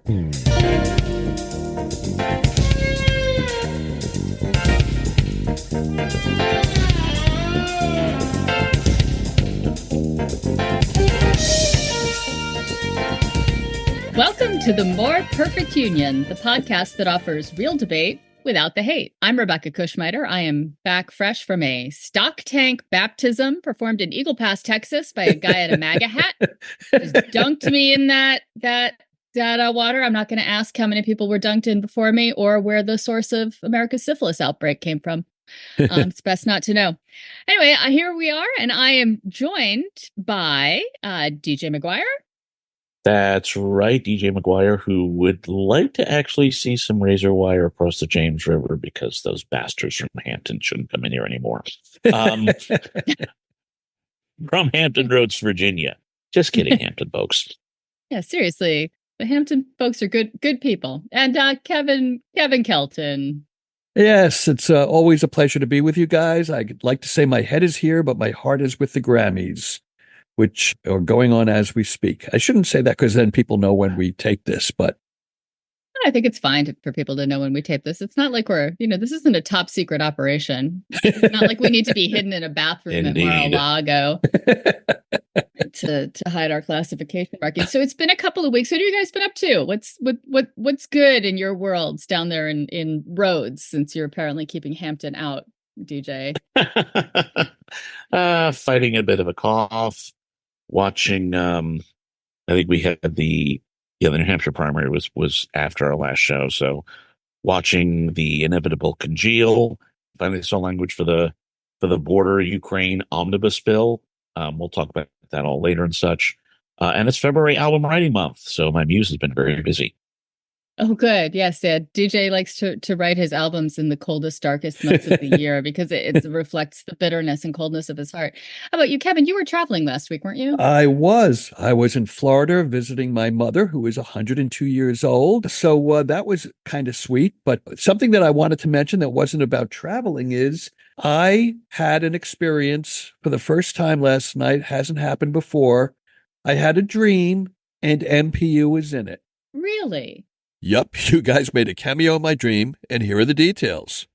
Welcome to The More Perfect Union, the podcast that offers real debate without the hate. I'm Rebekah Kushmiter. I am back fresh from a stock tank baptism performed in Eagle Pass, Texas by a guy in a MAGA hat. Just dunked me in that water. I'm not going to ask how many people were dunked in before me or where the source of America's syphilis outbreak came from. It's best not to know. Anyway, here we are, and I am joined by DJ McGuire. That's right, DJ McGuire, who would like to actually see some razor wire across the James River because those bastards from Hampton shouldn't come in here anymore. From Hampton Roads, Virginia. Just kidding, Hampton folks. Yeah, seriously. The Hampton folks are good people. And Kevin Kelton. Yes, it's always a pleasure to be with you guys. I'd like to say my head is here, but my heart is with the Grammys, which are going on as we speak. I shouldn't say that because then people know when we tape this, but I think it's fine for people to know when we tape this. It's not like this isn't a top secret operation. It's not like we need to be hidden in a bathroom at Mar-a-Lago to hide our classification markings. So it's been a couple of weeks. What have you guys been up to? What's good in your worlds down there in Rhodes, since you're apparently keeping Hampton out, DJ? Fighting a bit of a cough. Watching, I think we had the New Hampshire primary was after our last show. So watching the inevitable congeal, finally saw language for the border Ukraine omnibus bill. We'll talk about that all later and such. And it's February album writing month. So my muse has been very busy. Oh, good. Yes. Yeah. DJ likes to write his albums in the coldest, darkest months of the year because it reflects the bitterness and coldness of his heart. How about you, Kevin? You were traveling last week, weren't you? I was in Florida visiting my mother, who is 102 years old. So that was kind of sweet. But something that I wanted to mention that wasn't about traveling is I had an experience for the first time last night. Hasn't happened before. I had a dream and MPU was in it. Really? Yup, you guys made a cameo in my dream, and here are the details.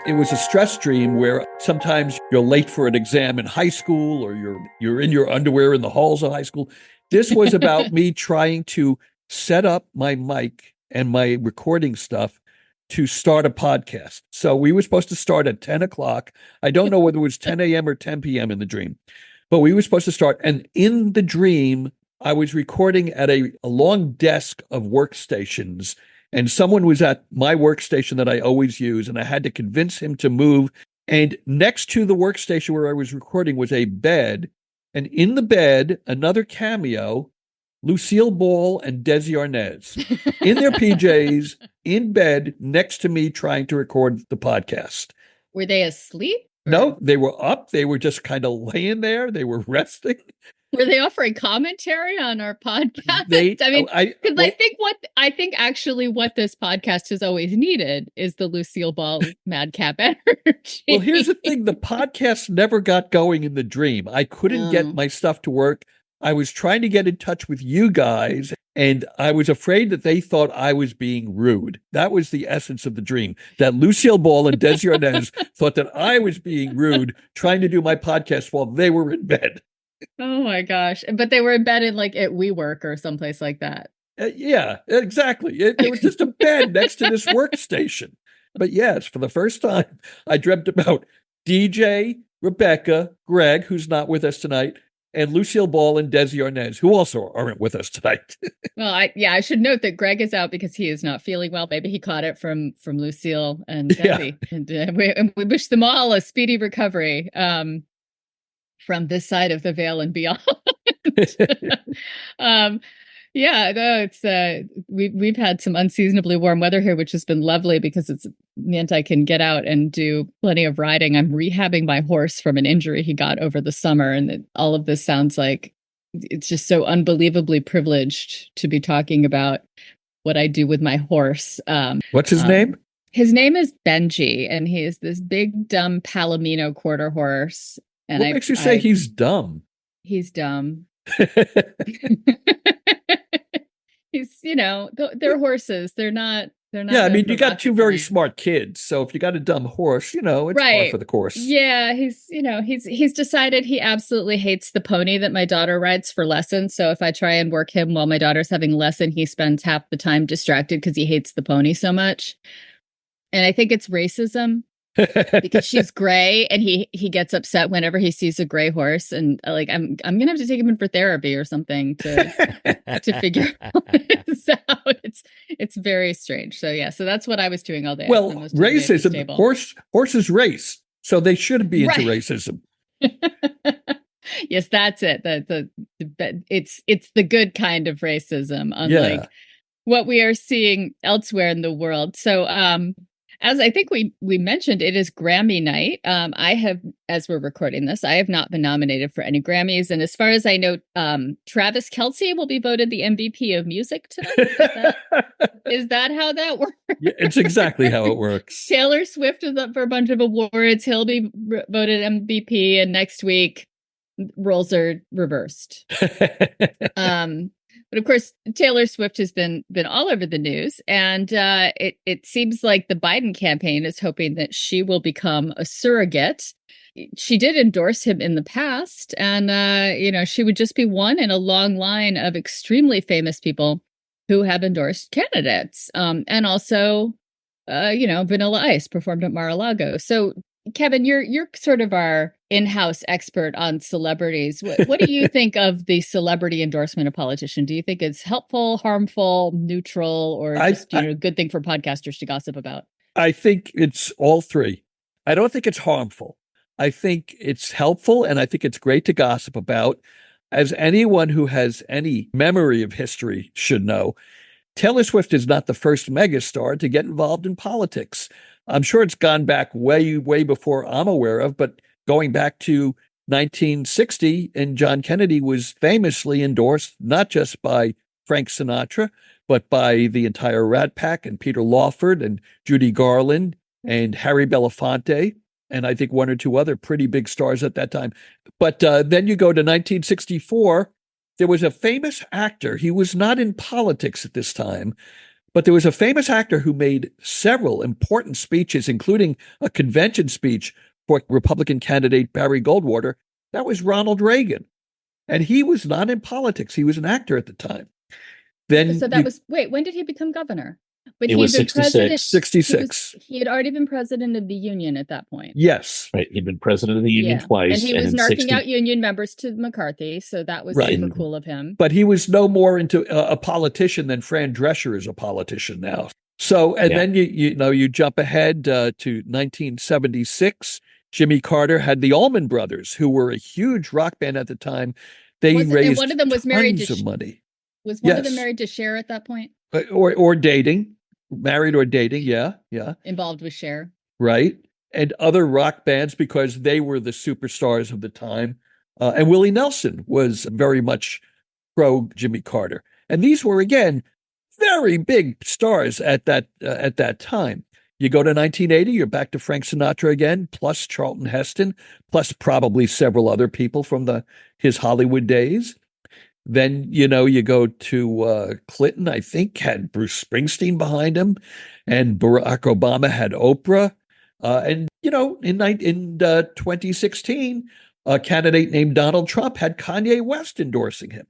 It was a stress dream where sometimes you're late for an exam in high school or you're in your underwear in the halls of high school. This was about me trying to set up my mic and my recording stuff to start a podcast. So we were supposed to start at 10 o'clock. I don't know whether it was 10 a.m. or 10 p.m. in the dream, but we were supposed to start. And in the dream, I was recording at a long desk of workstations, and someone was at my workstation that I always use, and I had to convince him to move. And next to the workstation where I was recording was a bed, and in the bed, another cameo, Lucille Ball and Desi Arnaz in their PJs, in bed, next to me trying to record the podcast. Were they asleep? No, they were up. They were just kind of laying there. They were resting. Were they offering commentary on our podcast? I think actually what this podcast has always needed is the Lucille Ball madcap energy. Well, here's the thing. The podcast never got going in the dream. I couldn't get my stuff to work. I was trying to get in touch with you guys, and I was afraid that they thought I was being rude. That was the essence of the dream, that Lucille Ball and Desi Arnaz thought that I was being rude trying to do my podcast while they were in bed. Oh my gosh. But they were embedded like at WeWork or someplace like that. Yeah, exactly. It was just a bed next to this workstation. But yes, for the first time, I dreamt about DJ, Rebekah, Greg, who's not with us tonight, and Lucille Ball and Desi Arnaz, who also aren't with us tonight. Well, I should note that Greg is out because he is not feeling well. Maybe he caught it from Lucille and Desi. Yeah. And we wish them all a speedy recovery. From this side of the veil and beyond. We've had some unseasonably warm weather here, which has been lovely because it's meant I can get out and do plenty of riding. I'm rehabbing my horse from an injury he got over the summer, and all of this sounds like it's just so unbelievably privileged to be talking about what I do with my horse. What's his name? His name is Benji, and he is this big, dumb Palomino quarter horse. And what makes you say he's dumb? He's dumb. they're horses. They're not Yeah, I known mean, for you got two rocket very science. smart kids. So if you got a dumb horse, it's par Right. for the course. Yeah, he's decided he absolutely hates the pony that my daughter rides for lessons. So if I try and work him while my daughter's having a lesson, he spends half the time distracted because he hates the pony so much. And I think it's racism because she's gray and he gets upset whenever he sees a gray horse. And like I'm gonna have to take him in for therapy or something to figure this out. It's very strange. So yeah, so that's what I was doing all day. Well, racism, horses race, so they should be into racism. Yes, that's it. It's the good kind of racism, unlike what we are seeing elsewhere in the world. So as I think we mentioned, it is Grammy night. I have, as we're recording this, I have not been nominated for any Grammys. And as far as I know, Travis Kelce will be voted the MVP of music tonight. Is that how that works? Yeah, it's exactly how it works. Taylor Swift is up for a bunch of awards. He'll be voted MVP. And next week, roles are reversed. But of course, Taylor Swift has been all over the news, and it seems like the Biden campaign is hoping that she will become a surrogate. She did endorse him in the past, and she would just be one in a long line of extremely famous people who have endorsed candidates. And also, Vanilla Ice performed at Mar-a-Lago. So, Kevin, you're sort of our in-house expert on celebrities. What do you think of the celebrity endorsement of politician? Do you think it's helpful, harmful, neutral, or just a good thing for podcasters to gossip about? I think it's all three. I don't think it's harmful. I think it's helpful, and I think it's great to gossip about. As anyone who has any memory of history should know, Taylor Swift is not the first megastar to get involved in politics. I'm sure it's gone back way, way before I'm aware of, but going back to 1960, and John Kennedy was famously endorsed not just by Frank Sinatra, but by the entire Rat Pack and Peter Lawford and Judy Garland and Harry Belafonte, and I think one or two other pretty big stars at that time. But then you go to 1964, there was a famous actor. He was not in politics at this time, but there was a famous actor who made several important speeches, including a convention speech for Republican candidate Barry Goldwater. That was Ronald Reagan. And he was not in politics. He was an actor at the time. Then when did he become governor? But he was 66. 66. He had already been president of the union at that point. Yes. Right. He'd been president of the union twice. And he was narking out union members to McCarthy. So that was super cool of him. But he was no more into a politician than Fran Drescher is a politician now. So, and then you jump ahead to 1976. Jimmy Carter had the Allman Brothers, who were a huge rock band at the time. They raised one of them was married tons of money. Was one of them married to Cher at that point? Or dating, married or dating, yeah. Involved with Cher. Right. And other rock bands because they were the superstars of the time. And Willie Nelson was very much pro Jimmy Carter. And these were, again, very big stars at that time. You go to 1980, you're back to Frank Sinatra again, plus Charlton Heston, plus probably several other people from his Hollywood days. Then, you go to Clinton, I think, had Bruce Springsteen behind him, and Barack Obama had Oprah. And in 2016, a candidate named Donald Trump had Kanye West endorsing him.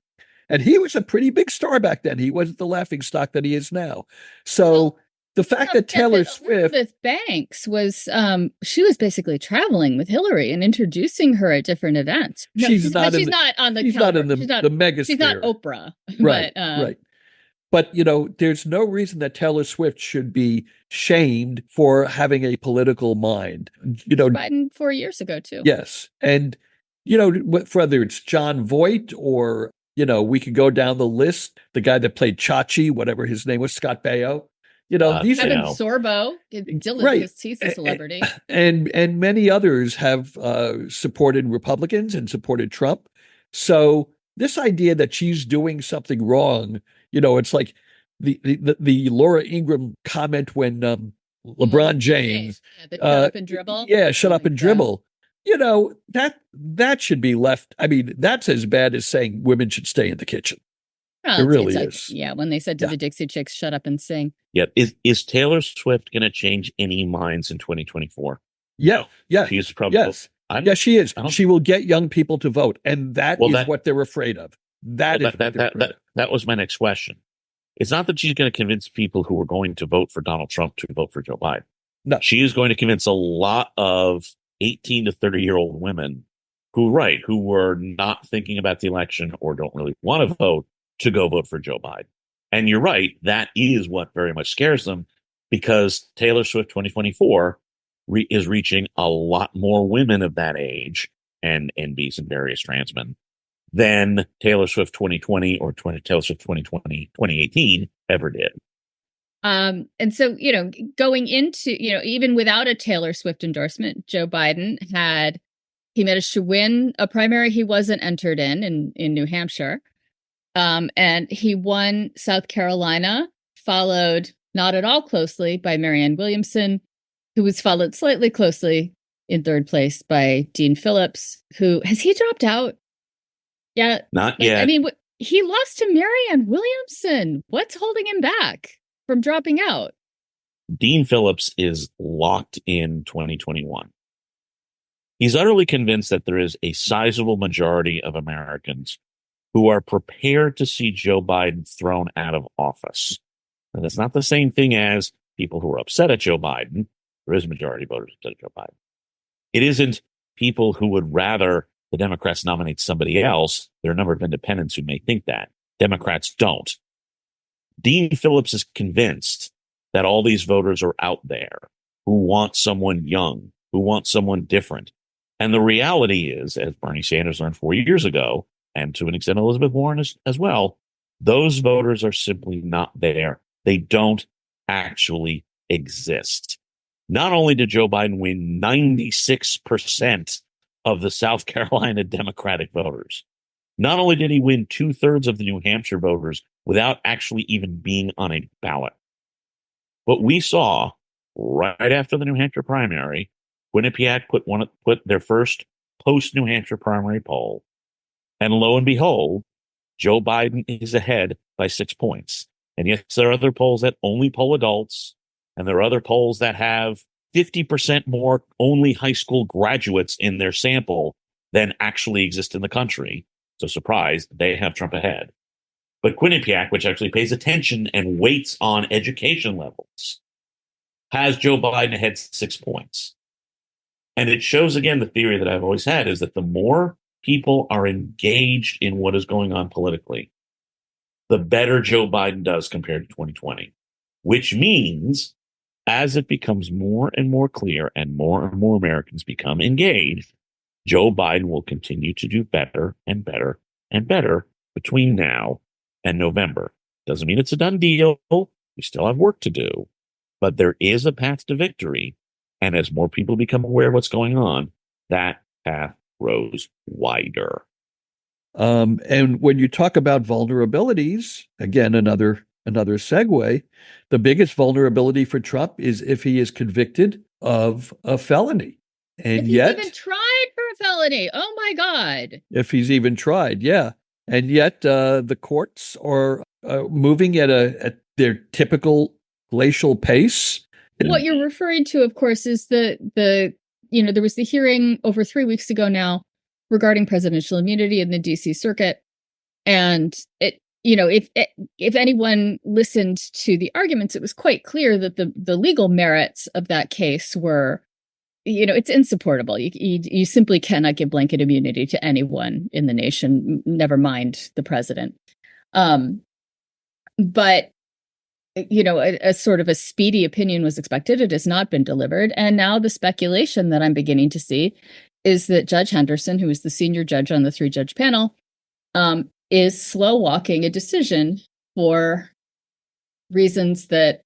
And he was a pretty big star back then. He wasn't the laughingstock that he is now. So the fact that Taylor Swift... Elizabeth Banks was, she was basically traveling with Hillary and introducing her at different events. No, she's not on the She's not in the megasphere. She's not Oprah. Right, right. But, there's no reason that Taylor Swift should be shamed for having a political mind. Biden 4 years ago, too. Yes. And, whether it's John Voight or, we could go down the list, the guy that played Chachi, whatever his name was, Scott Baio. These Kevin Sorbo, he's a celebrity. And many others have supported Republicans and supported Trump. So this idea that she's doing something wrong, it's like the Laura Ingraham comment when LeBron James shut up and dribble. Yeah, shut up and dribble. That should be left. I mean, that's as bad as saying women should stay in the kitchen. It really is. Yeah, when they said to the Dixie Chicks, "Shut up and sing." Yeah, is Taylor Swift going to change any minds in 2024? Yeah, yeah, she's probably she is. She will get young people to vote, and that is what they're afraid of. That was my next question. It's not that she's going to convince people who are going to vote for Donald Trump to vote for Joe Biden. No, she is going to convince a lot of 18 to 30-year-old women who were not thinking about the election or don't really want to vote to go vote for Joe Biden. And you're right, that is what very much scares them, because Taylor Swift 2024 is reaching a lot more women of that age and NBs and various trans men than Taylor Swift 2020 or Taylor Swift 2018 ever did. And so, going into, even without a Taylor Swift endorsement, Joe Biden he managed to win a primary he wasn't entered in New Hampshire. And he won South Carolina, followed not at all closely by Marianne Williamson, who was followed slightly closely in third place by Dean Phillips, who has he dropped out? Yeah. Not yet. I mean, he lost to Marianne Williamson. What's holding him back from dropping out? Dean Phillips is locked in 2021. He's utterly convinced that there is a sizable majority of Americans who are prepared to see Joe Biden thrown out of office. And that's not the same thing as people who are upset at Joe Biden. There is a majority of voters upset at Joe Biden. It isn't people who would rather the Democrats nominate somebody else. There are a number of independents who may think that. Democrats don't. Dean Phillips is convinced that all these voters are out there who want someone young, who want someone different. And the reality is, as Bernie Sanders learned 4 years ago, and to an extent Elizabeth Warren as well, those voters are simply not there. They don't actually exist. Not only did Joe Biden win 96% of the South Carolina Democratic voters, not only did he win 2/3 of the New Hampshire voters without actually even being on a ballot, but we saw right after the New Hampshire primary, Quinnipiac put their first post-New Hampshire primary poll, and lo and behold, Joe Biden is ahead by 6 points. And yes, there are other polls that only poll adults, and there are other polls that have 50% more only high school graduates in their sample than actually exist in the country. So surprise, they have Trump ahead. But Quinnipiac, which actually pays attention and weights on education levels, has Joe Biden ahead 6 points. And it shows, again, the theory that I've always had is that the more people are engaged in what is going on politically, the better Joe Biden does compared to 2020, which means as it becomes more and more clear and more Americans become engaged, Joe Biden will continue to do better and better and better between now and November. Doesn't mean it's a done deal. We still have work to do, but there is a path to victory. And as more people become aware of what's going on, that path grows wider. And when you talk about vulnerabilities, again, another segue, the biggest vulnerability for Trump is if he is convicted of a felony. And if he's even tried for a felony. Oh, my God. If he's even tried, yeah. And yet the courts are moving at their typical glacial pace. What you're referring to, of course, is there was the hearing over 3 weeks ago now regarding presidential immunity in the DC circuit. And if anyone listened to the arguments, it was quite clear that the legal merits of that case were, it's insupportable. You simply cannot give blanket immunity to anyone in the nation, never mind the president. But a sort of a speedy opinion was expected. It has not been delivered. And now the speculation that I'm beginning to see is that Judge Henderson, who is the senior judge on the 3-judge panel, is slow walking a decision for reasons that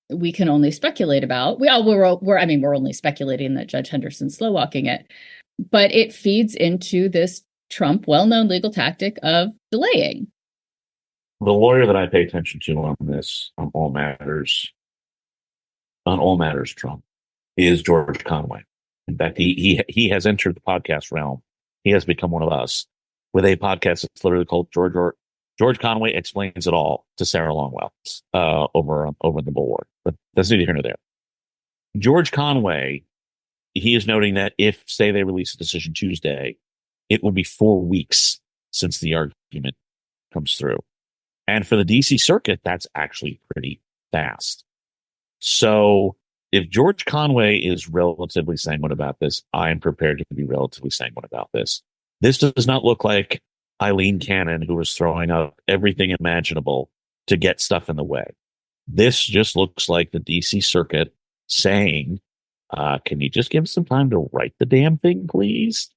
we can only speculate about. We're only speculating that Judge Henderson's slow walking it, but it feeds into this Trump well-known legal tactic of delaying. The lawyer that I pay attention to on this, on all matters Trump, is George Conway. In fact, he has entered the podcast realm. He has become one of us with a podcast that's literally called George George Conway explains it all to Sarah Longwell over the bulwark. But that's neither here nor there. George Conway, he is noting that if, say, they release a decision Tuesday, it will be 4 weeks since the argument comes through. And for the DC Circuit, that's actually pretty fast. So if George Conway is relatively sanguine about this, I am prepared to be relatively sanguine about this. This does not look like Eileen Cannon, who was throwing up everything imaginable to get stuff in the way. This just looks like the DC Circuit saying, can you just give us some time to write the damn thing, please?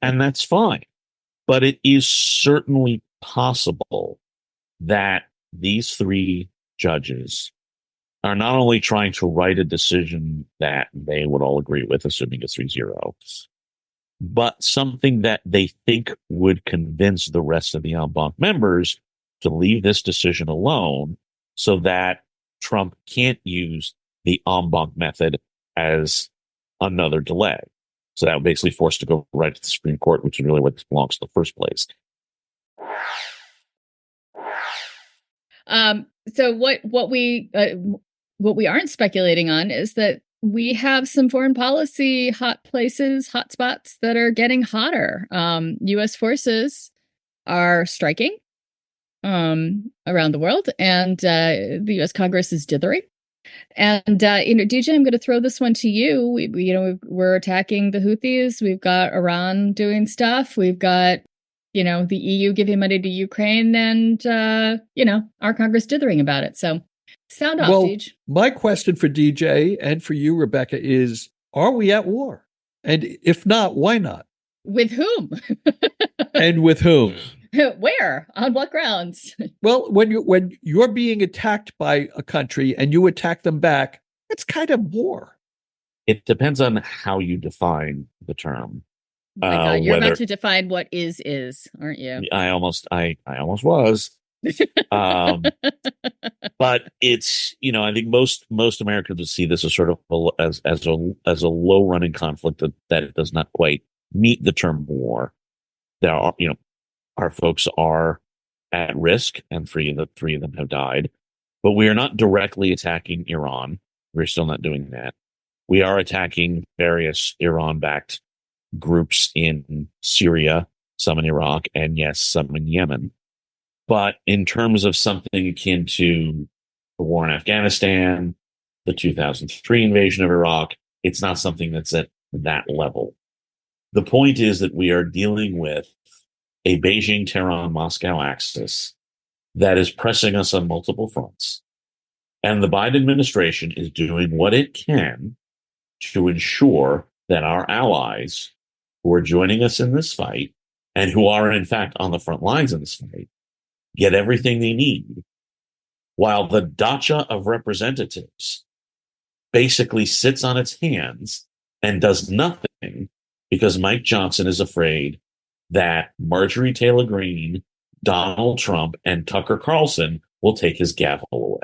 And that's fine. But it is certainly possible that these three judges are not only trying to write a decision that they would all agree with, assuming it's 3-0, but something that they think would convince the rest of the en banc members to leave this decision alone so that Trump can't use the en banc method as another delay. So that would basically force to go right to the Supreme Court, which is really what this belongs to in the first place. So what we aren't speculating on is that we have some foreign policy hot places, hot spots that are getting hotter. U.S. forces are striking around the world, and the U.S. Congress is dithering. And DJ, I'm going to throw this one to you. We're attacking the Houthis. We've got Iran doing stuff. We've got the EU giving money to Ukraine, and our Congress dithering about it. So sound off, DJ. My question for DJ and for you, Rebekah, is: are we at war? And if not, why not? With whom? And with whom? Where? On what grounds? Well, when you're being attacked by a country and you attack them back, it's kind of war. It depends on how you define the term. Oh my God, you're about to define what is, aren't you? I almost was. But it's, I think most Americans would see this as sort of as a low running conflict that it does not quite meet the term war. There are, our folks are at risk, and three of them have died. But we are not directly attacking Iran. We're still not doing that. We are attacking various Iran-backed groups in Syria, some in Iraq, and yes, some in Yemen. But in terms of something akin to the war in Afghanistan, the 2003 invasion of Iraq, it's not something that's at that level. The point is that we are dealing with a Beijing, Tehran, Moscow axis that is pressing us on multiple fronts. And the Biden administration is doing what it can to ensure that our allies who are joining us in this fight and who are, in fact, on the front lines in this fight get everything they need, while the Dacha of Representatives basically sits on its hands and does nothing because Mike Johnson is afraid that Marjorie Taylor Greene, Donald Trump, and Tucker Carlson will take his gavel away.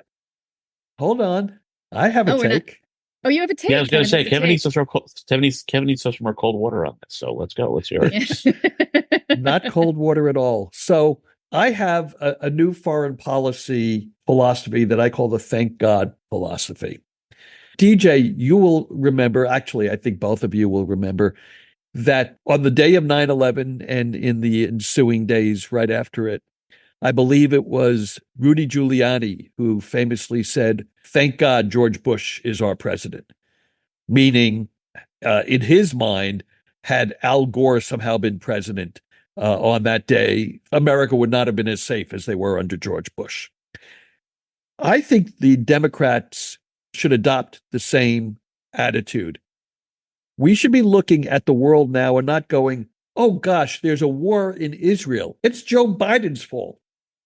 Hold on. I have a take. Oh, you have a take? Yeah, I was going to say, Kevin needs some more cold water on this. So let's go. Let's hear it. Not cold water at all. So I have a new foreign policy philosophy that I call the thank God philosophy. DJ, you will remember, actually, I think both of you will remember, that on the day of 9/11 and in the ensuing days right after it, I believe it was Rudy Giuliani who famously said, "Thank God George Bush is our president," meaning in his mind, had Al Gore somehow been president on that day, America would not have been as safe as they were under George Bush. I think the Democrats should adopt the same attitude. We should be looking at the world now and not going, oh gosh, there's a war in Israel. It's Joe Biden's fault.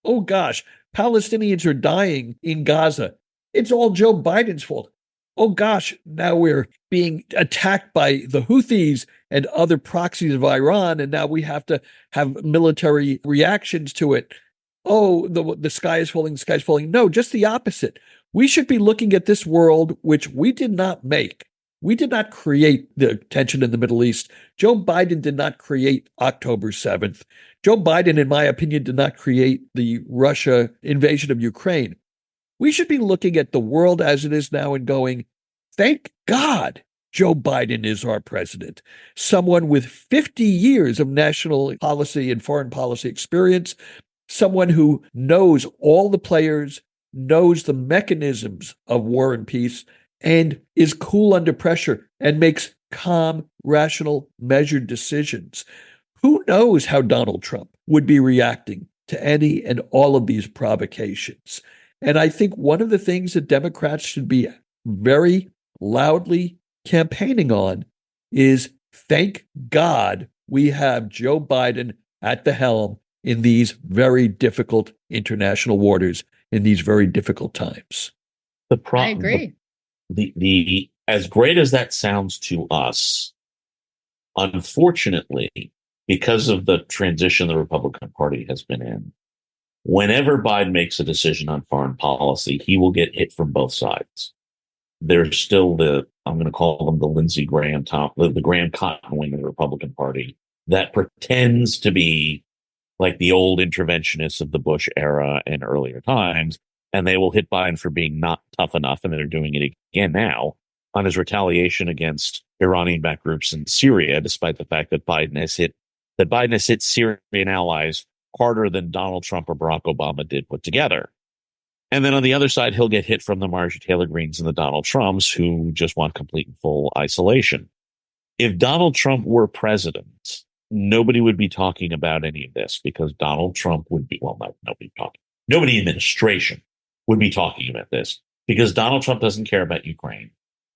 Oh gosh, Palestinians are dying in Gaza. It's all Joe Biden's fault. Oh gosh, now we're being attacked by the Houthis and other proxies of Iran, and now we have to have military reactions to it. Oh, the sky is falling, the sky is falling. No, just the opposite. We should be looking at this world, which we did not make. We did not create the tension in the Middle East. Joe Biden did not create October 7th. Joe Biden, in my opinion, did not create the Russia invasion of Ukraine. We should be looking at the world as it is now and going, thank God Joe Biden is our president, someone with 50 years of national policy and foreign policy experience, someone who knows all the players, knows the mechanisms of war and peace, and is cool under pressure and makes calm, rational, measured decisions. Who knows how Donald Trump would be reacting to any and all of these provocations? And I think one of the things that Democrats should be very loudly campaigning on is, thank God we have Joe Biden at the helm in these very difficult international waters, in these very difficult times. I agree. The as great as that sounds to us, unfortunately, because of the transition the Republican Party has been in, whenever Biden makes a decision on foreign policy, he will get hit from both sides. There's still I'm going to call them the Lindsey Graham the Graham Cotton wing of the Republican Party that pretends to be like the old interventionists of the Bush era and earlier times, and they will hit Biden for being not tough enough, and they're doing it again now on his retaliation against Iranian-backed groups in Syria, despite the fact that Biden has hit Syrian allies harder than Donald Trump or Barack Obama did put together. And then on the other side, he'll get hit from the Marjorie Taylor Greenes and the Donald Trumps who just want complete and full isolation. If Donald Trump were president, nobody would be talking about any of this because Donald Trump would be, nobody in administration would be talking about this because Donald Trump doesn't care about Ukraine.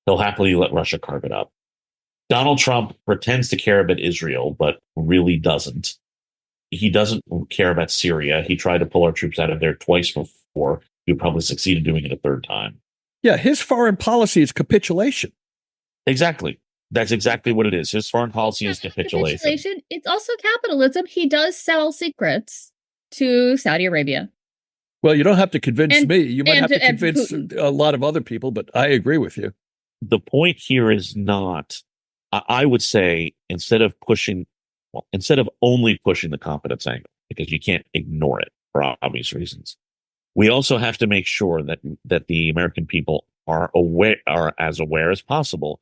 He'll happily let Russia carve it up. Donald Trump pretends to care about Israel, but really doesn't. He doesn't care about Syria. He tried to pull our troops out of there twice before. He probably succeeded doing it a third time. Yeah, his foreign policy is capitulation. Exactly. That's exactly what it is. His foreign policy is capitulation. It's also capitalism. He does sell secrets to Saudi Arabia. Well, you don't have to convince me. You might have to convince a lot of other people, but I agree with you. The point here is not, I would say, instead of only pushing the competence angle, because you can't ignore it for obvious reasons, we also have to make sure that the American people are as aware as possible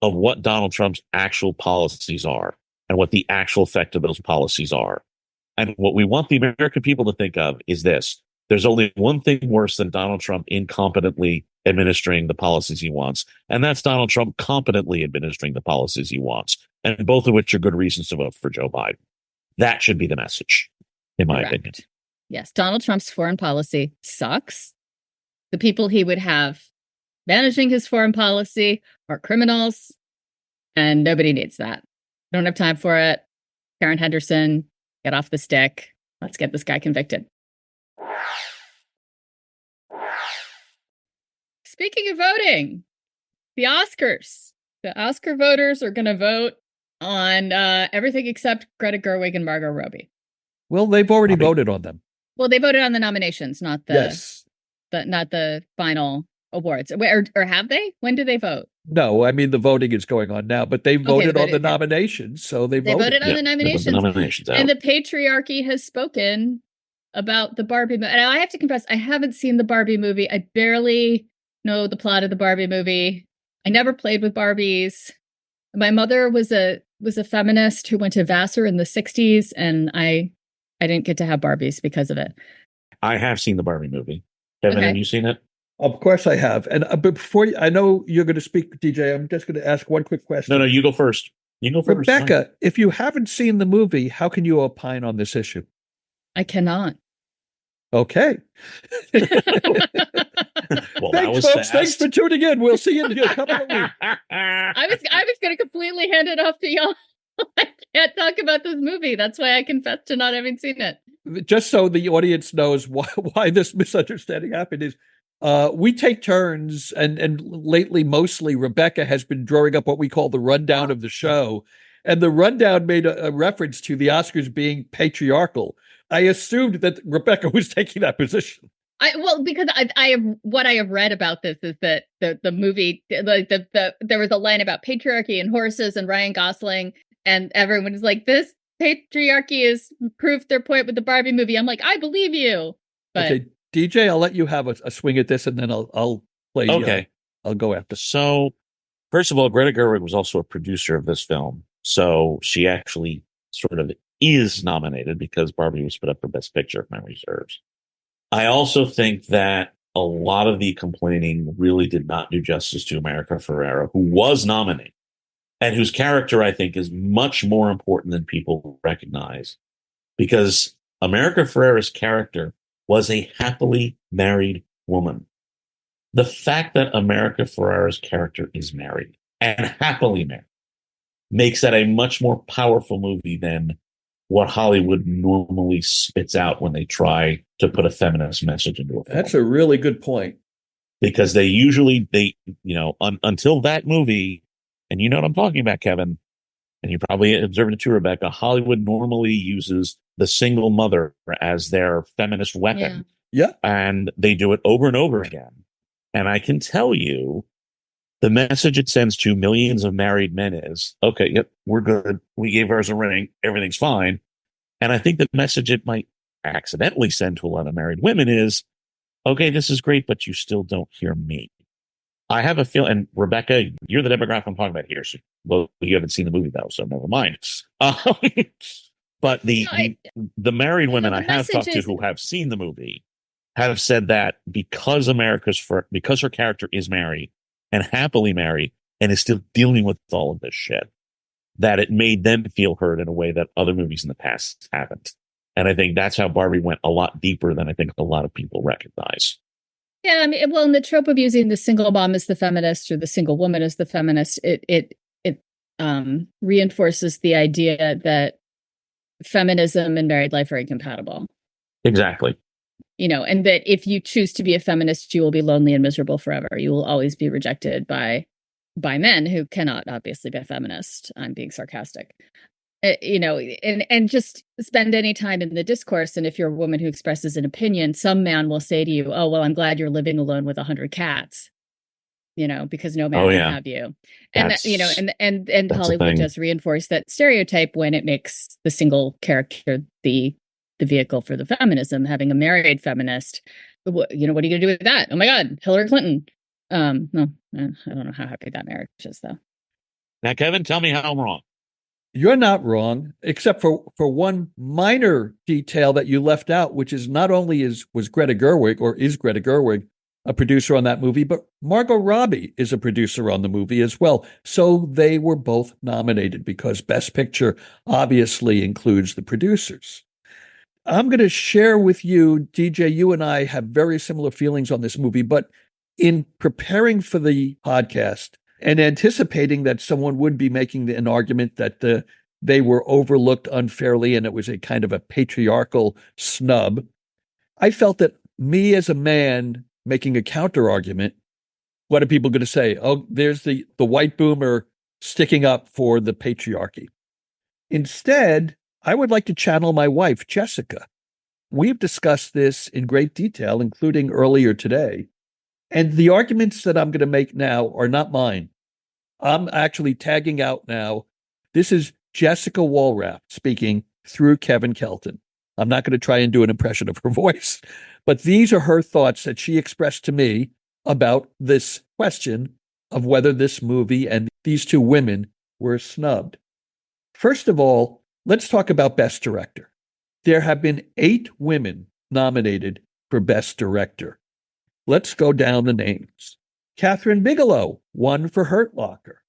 of what Donald Trump's actual policies are and what the actual effect of those policies are. And what we want the American people to think of is this. There's only one thing worse than Donald Trump incompetently administering the policies he wants, and that's Donald Trump competently administering the policies he wants, and both of which are good reasons to vote for Joe Biden. That should be the message, in my opinion. Yes, Donald Trump's foreign policy sucks. The people he would have managing his foreign policy are criminals, and nobody needs that. Don't have time for it. Karen Henderson, get off the stick. Let's get this guy convicted. Speaking of voting, the Oscars. The Oscar voters are going to vote on everything except Greta Gerwig and Margot Robbie. Well, they've already voted on them. Well, they voted on the nominations, not the final awards. Or have they? When do they vote? No, I mean the voting is going on now, but they voted on the nominations, so they voted on the nominations. And the patriarchy has spoken about the Barbie movie. And I have to confess, I haven't seen the Barbie movie. I barely know the plot of the Barbie movie. I never played with Barbies. My mother was a feminist who went to Vassar in the 60s, and I didn't get to have Barbies because of it. I have seen the Barbie movie. Kevin, have you seen it? Of course I have. And but before I know you're going to speak, DJ, I'm just going to ask one quick question. No, you go first. Rebekah, if you haven't seen the movie, how can you opine on this issue? I cannot. Okay. Well, thanks, folks. Fast. Thanks for tuning in. We'll see you in a couple of weeks. I was going to completely hand it off to y'all. I can't talk about this movie. That's why I confessed to not having seen it. Just so the audience knows why this misunderstanding happened is we take turns, and lately, mostly, Rebekah has been drawing up what we call the rundown of the show. And the rundown made a reference to the Oscars being patriarchal. I assumed that Rebekah was taking that position. Because I have what I have read about this is that the movie, like there was a line about patriarchy and horses and Ryan Gosling, and everyone is like, this patriarchy has proved their point with the Barbie movie. I'm like, I believe you. But Okay, DJ, I'll let you have a swing at this, and then I'll play. Okay. I'll go after. So, first of all, Greta Gerwig was also a producer of this film. So she actually sort of is nominated because Barbie was put up for Best Picture, if memory serves. I also think that a lot of the complaining really did not do justice to America Ferrera, who was nominated and whose character I think is much more important than people recognize, because America Ferrera's character was a happily married woman. The fact that America Ferrera's character is married and happily married makes that a much more powerful movie than what Hollywood normally spits out when they try to put a feminist message into a film. That's a really good point. Because until that movie, and you know what I'm talking about, Kevin, and you probably observed it too, Rebecca, Hollywood normally uses the single mother as their feminist weapon. Yeah. And they do it over and over again. And I can tell you, the message it sends to millions of married men is, okay, yep, we're good. We gave ours a ring. Everything's fine. And I think the message it might accidentally send to a lot of married women is, okay, this is great, but you still don't hear me. I have a feeling, and Rebecca, you're the demographic I'm talking about here. So, well, you haven't seen the movie though, so never mind. But the married women I have talked to who have seen the movie have said that because her character is married and happily married and is still dealing with all of this shit, that it made them feel heard in a way that other movies in the past haven't. And I think that's how Barbie went a lot deeper than I think a lot of people recognize. Yeah, I mean, well, in the trope of using the single mom as the feminist or the single woman as the feminist, it reinforces the idea that feminism and married life are incompatible. Exactly. And that if you choose to be a feminist, you will be lonely and miserable forever. You will always be rejected by men who cannot obviously be a feminist. I'm being sarcastic. And just spend any time in the discourse. And if you're a woman who expresses an opinion, some man will say to you, oh, well, I'm glad you're living alone with 100 cats, because no man can have you. And and Hollywood does reinforce that stereotype when it makes the single character the vehicle for the feminism, having a married feminist. What are you going to do with that? Oh my God, Hillary Clinton. No, I don't know how happy that marriage is, though. Now, Kevin, tell me how I'm wrong. You're not wrong, except for one minor detail that you left out, which is not only was Greta Gerwig a producer on that movie, but Margot Robbie is a producer on the movie as well. So they were both nominated because Best Picture obviously includes the producers. I'm going to share with you, DJ, you and I have very similar feelings on this movie, but in preparing for the podcast and anticipating that someone would be making an argument that they were overlooked unfairly and it was a kind of a patriarchal snub, I felt that me as a man making a counter argument, what are people going to say? Oh, there's the white boomer sticking up for the patriarchy. Instead, I would like to channel my wife, Jessica. We've discussed this in great detail, including earlier today. And the arguments that I'm going to make now are not mine. I'm actually tagging out now. This is Jessica Walrath speaking through Kevin Kelton. I'm not going to try and do an impression of her voice, but these are her thoughts that she expressed to me about this question of whether this movie and these two women were snubbed. First of all, let's talk about Best Director. There have been 8 women nominated for Best Director. Let's go down the names. Catherine Bigelow won for Hurt Locker.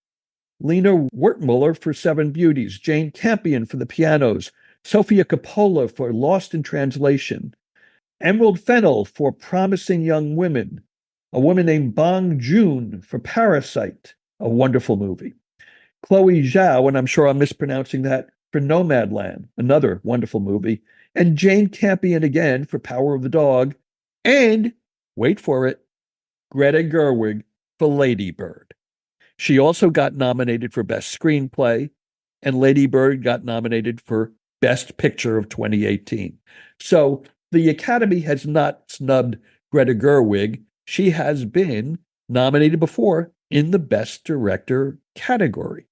Lena Wertmuller for Seven Beauties. Jane Campion for The Pianos. Sofia Coppola for Lost in Translation. Emerald Fennell for Promising Young Women. A woman named Bong Joon for Parasite, a wonderful movie. Chloe Zhao, and I'm sure I'm mispronouncing that, for Nomadland, another wonderful movie. And Jane Campion again for Power of the Dog. And, wait for it, Greta Gerwig for Lady Bird. She also got nominated for Best Screenplay, and Lady Bird got nominated for Best Picture of 2018. So the Academy has not snubbed Greta Gerwig, she has been nominated before in the Best Director category.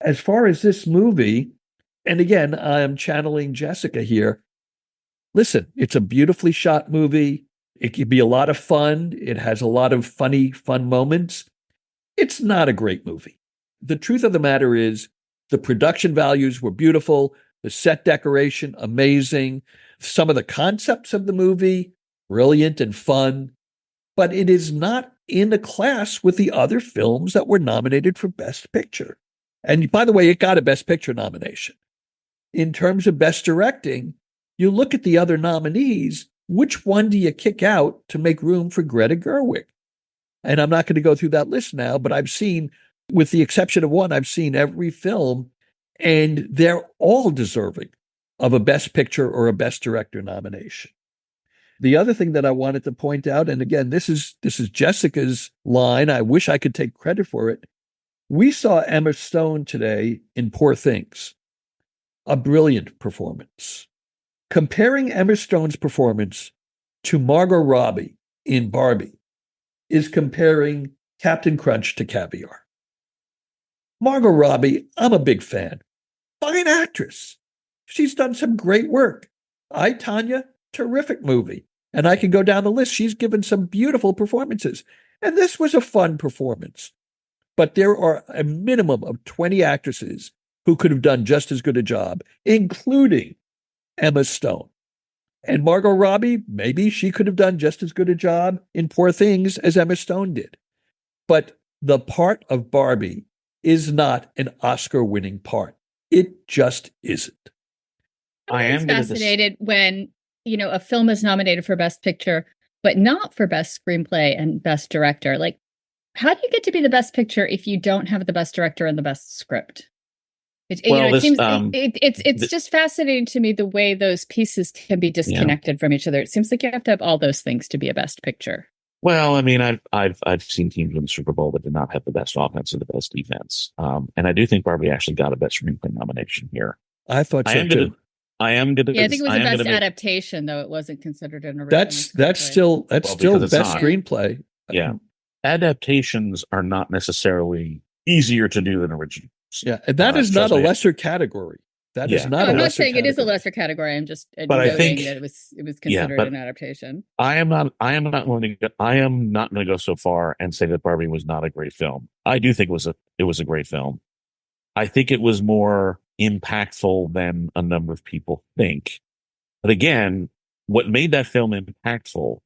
As far as this movie, and again, I'm channeling Jessica here. Listen, it's a beautifully shot movie. It could be a lot of fun. It has a lot of funny, fun moments. It's not a great movie. The truth of the matter is the production values were beautiful. The set decoration, amazing. Some of the concepts of the movie, brilliant and fun. But it is not in a class with the other films that were nominated for Best Picture. And by the way, it got a Best Picture nomination. In terms of Best Directing, you look at the other nominees, which one do you kick out to make room for Greta Gerwig? And I'm not going to go through that list now, but I've seen, with the exception of one, I've seen every film, and they're all deserving of a Best Picture or a Best Director nomination. The other thing that I wanted to point out, and again, this is Jessica's line. I wish I could take credit for it. We saw Emma Stone today in Poor Things, a brilliant performance. Comparing Emma Stone's performance to Margot Robbie in Barbie is comparing Captain Crunch to caviar. Margot Robbie, I'm a big fan. Fine actress. She's done some great work. I, Tanya, terrific movie. And I can go down the list. She's given some beautiful performances. And this was a fun performance. But there are a minimum of 20 actresses who could have done just as good a job, including Emma Stone. And Margot Robbie, maybe she could have done just as good a job in Poor Things as Emma Stone did. But the part of Barbie is not an Oscar-winning part. It just isn't. I am fascinated when, a film is nominated for Best Picture, but not for Best Screenplay and Best Director. Like, how do you get to be the Best Picture if you don't have the Best Director and the Best Script? It's just fascinating to me the way those pieces can be disconnected from each other. It seems like you have to have all those things to be a Best Picture. Well, I mean, I've seen teams win the Super Bowl that did not have the best offense or the best defense, and I do think Barbie actually got a Best Screenplay nomination here. I thought so too. I think it was a best adaptation, though it wasn't considered an original. That's still Best Screenplay. Yeah, adaptations are not necessarily easier to do than originals. Yeah, and that is not a lesser category. That is not. I'm not saying it is a lesser category. I'm just noting that it was considered an adaptation. I am not going to go so far and say that Barbie was not a great film. I do think it was a great film. I think it was more impactful than a number of people think. But again, what made that film impactful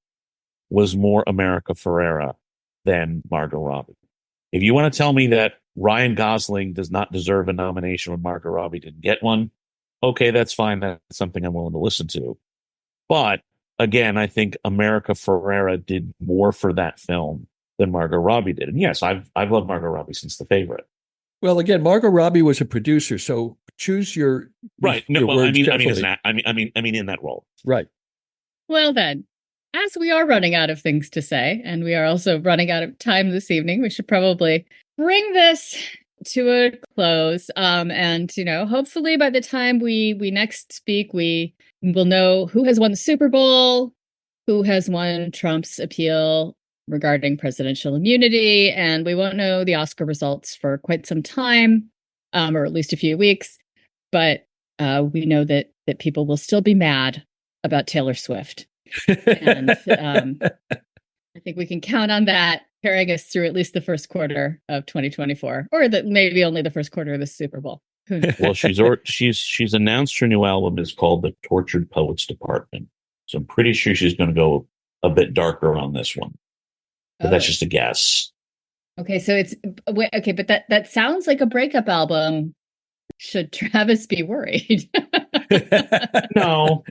was more America Ferrera than Margot Robbie. If you want to tell me that Ryan Gosling does not deserve a nomination when Margot Robbie didn't get one, okay, that's fine. That's something I'm willing to listen to. But again, I think America Ferrera did more for that film than Margot Robbie did. And yes, I've loved Margot Robbie since The Favorite. Well, again, Margot Robbie was a producer, so choose your right. No, well, I mean, in that role, right. Well, then, as we are running out of things to say, and we are also running out of time this evening, we should probably bring this to a close. And hopefully, by the time we next speak, we will know who has won the Super Bowl, who has won Trump's appeal regarding presidential immunity, and we won't know the Oscar results for quite some time, or at least a few weeks. But we know that people will still be mad about Taylor Swift, and I think we can count on that carrying us through at least the first quarter of 2024, or maybe only the first quarter of the Super Bowl. Who knows? Well, she's announced her new album is called The Tortured Poets Department, so I'm pretty sure she's going to go a bit darker on this one. But that's just a guess. Okay, so but that sounds like a breakup album. Should Travis be worried? No.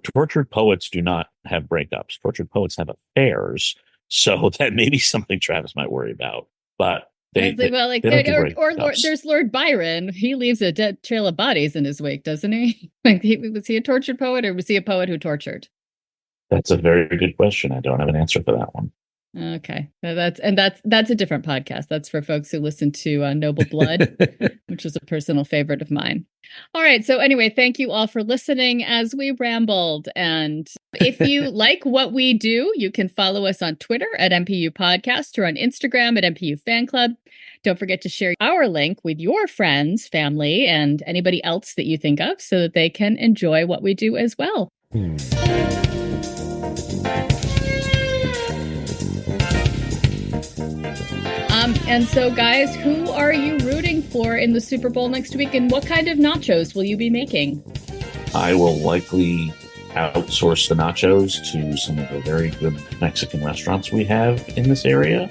Tortured poets do not have breakups. Tortured poets have affairs. So that may be something Travis might worry about. But there's Lord Byron. He leaves a dead trail of bodies in his wake, doesn't he? Was he a tortured poet, or was he a poet who tortured? That's a very good question. I don't have an answer for that one. Okay. That's a different podcast. That's for folks who listen to Noble Blood, which is a personal favorite of mine. All right. So anyway, thank you all for listening as we rambled. And if you like what we do, you can follow us on Twitter at MPU Podcast or on Instagram at MPU Fan Club. Don't forget to share our link with your friends, family, and anybody else that you think of so that they can enjoy what we do as well. And so, guys, who are you rooting for in the Super Bowl next week, and what kind of nachos will you be making? I will likely outsource the nachos to some of the very good Mexican restaurants we have in this area.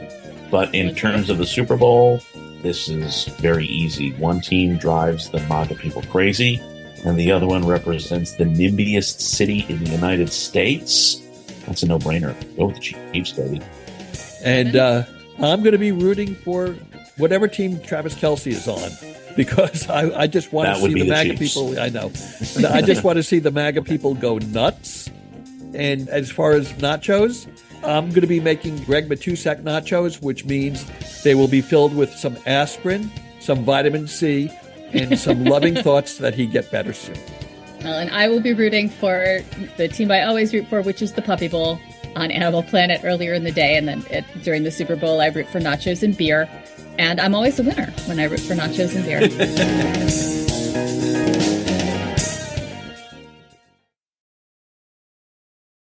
But in terms of the Super Bowl, this is very easy. One team drives the MAGA people crazy, and the other one represents the nimbiest city in the United States. That's a no-brainer. Go with the Chiefs, baby. And I'm going to be rooting for whatever team Travis Kelce is on, because I just want to see the MAGA people. I know. I just want to see the MAGA people go nuts. And as far as nachos, I'm going to be making Greg Matusek nachos, which means they will be filled with some aspirin, some vitamin C, and some loving thoughts that he get better soon. Well, and I will be rooting for the team I always root for, which is the Puppy Bowl on Animal Planet earlier in the day. And then during the Super Bowl, I root for nachos and beer. And I'm always a winner when I root for nachos and beer.